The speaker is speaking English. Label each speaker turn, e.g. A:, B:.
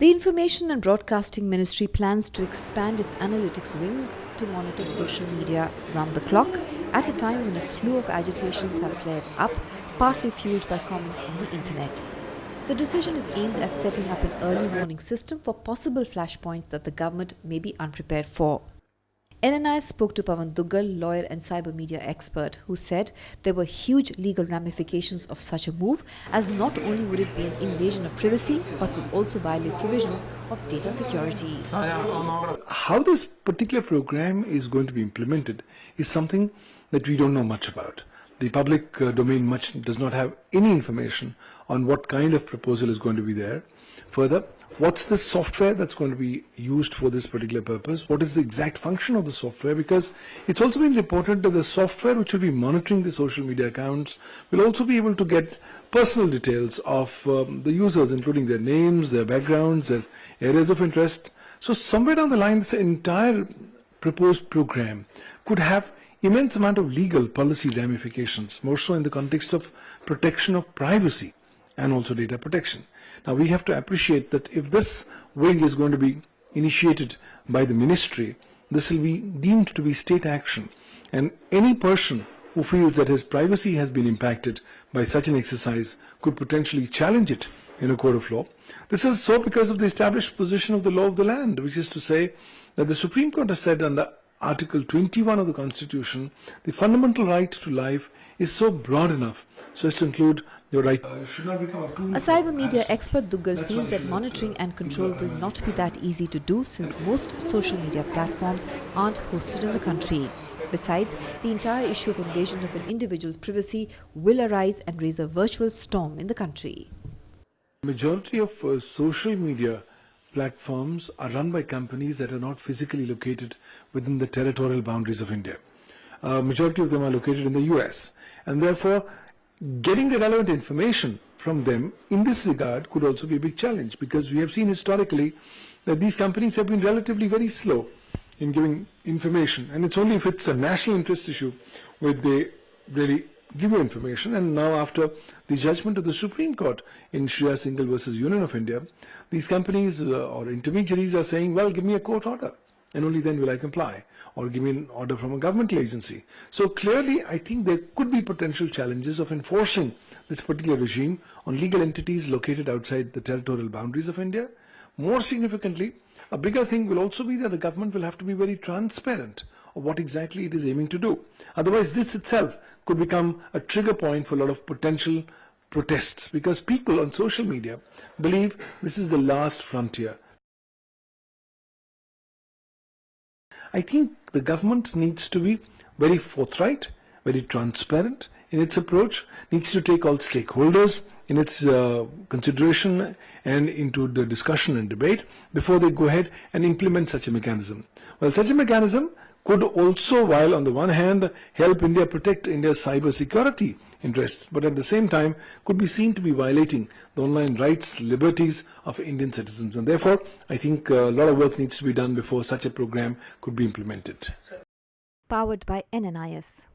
A: The Information and Broadcasting Ministry plans to expand its analytics wing to monitor social media round the clock at a time when a slew of agitations have flared up, partly fueled by comments on the internet. The decision is aimed at setting up an early warning system for possible flashpoints that the government may be unprepared for. NNIS spoke to Pawan Duggal, lawyer and cyber media expert, who said there were huge legal ramifications of such a move, as not only would it be an invasion of privacy, but would also violate provisions of data security.
B: How this particular program is going to be implemented is something that we don't know much about. The public domain does not have any information on what kind of proposal is going to be there. Further, what's the software that's going to be used for this particular purpose? What is the exact function of the software? Because it's also been reported that the software which will be monitoring the social media accounts will also be able to get personal details of the users, including their names, their backgrounds, their areas of interest. So somewhere down the line, this entire proposed program could have immense amount of legal policy ramifications, more so in the context of protection of privacy and also data protection. Now we have to appreciate that if this wing is going to be initiated by the ministry, this will be deemed to be state action, and any person who feels that his privacy has been impacted by such an exercise could potentially challenge it in a court of law. This is so because of the established position of the law of the land, which is to say that the Supreme Court has said under Article 21 of the Constitution, the fundamental right to life is so broad enough so as to include your right. Should not become a
A: cyber media expert, Duggal feels that monitoring and control will not be that easy to do, since most social media platforms aren't hosted in the country. Besides, the entire issue of invasion of an individual's privacy will arise and raise a virtual storm in the country.
B: Majority of social media platforms are run by companies that are not physically located within the territorial boundaries of India. Majority of them are located in the US, and therefore getting the relevant information from them in this regard could also be a big challenge, because we have seen historically that these companies have been relatively very slow in giving information, and it's only if it's a national interest issue where they really give you information. And now, after the judgment of the Supreme Court in Shreya Singhal versus Union of India, these companies or intermediaries are saying, well, give me a court order and only then will I comply, or give me an order from a governmental agency. So clearly, I think there could be potential challenges of enforcing this particular regime on legal entities located outside the territorial boundaries of India. More significantly, a bigger thing will also be that the government will have to be very transparent of what exactly it is aiming to do. Otherwise, this itself could become a trigger point for a lot of potential protests, because people on social media believe this is the last frontier. I think the government needs to be very forthright, very transparent in its approach, needs to take all stakeholders in its consideration and into the discussion and debate before they go ahead and implement such a mechanism. Well, such a mechanism could also, while on the one hand help India protect India's cyber security interests, but at the same time could be seen to be violating the online rights, liberties of Indian citizens. And therefore, I think a lot of work needs to be done before such a program could be implemented.
A: Powered by NNIS.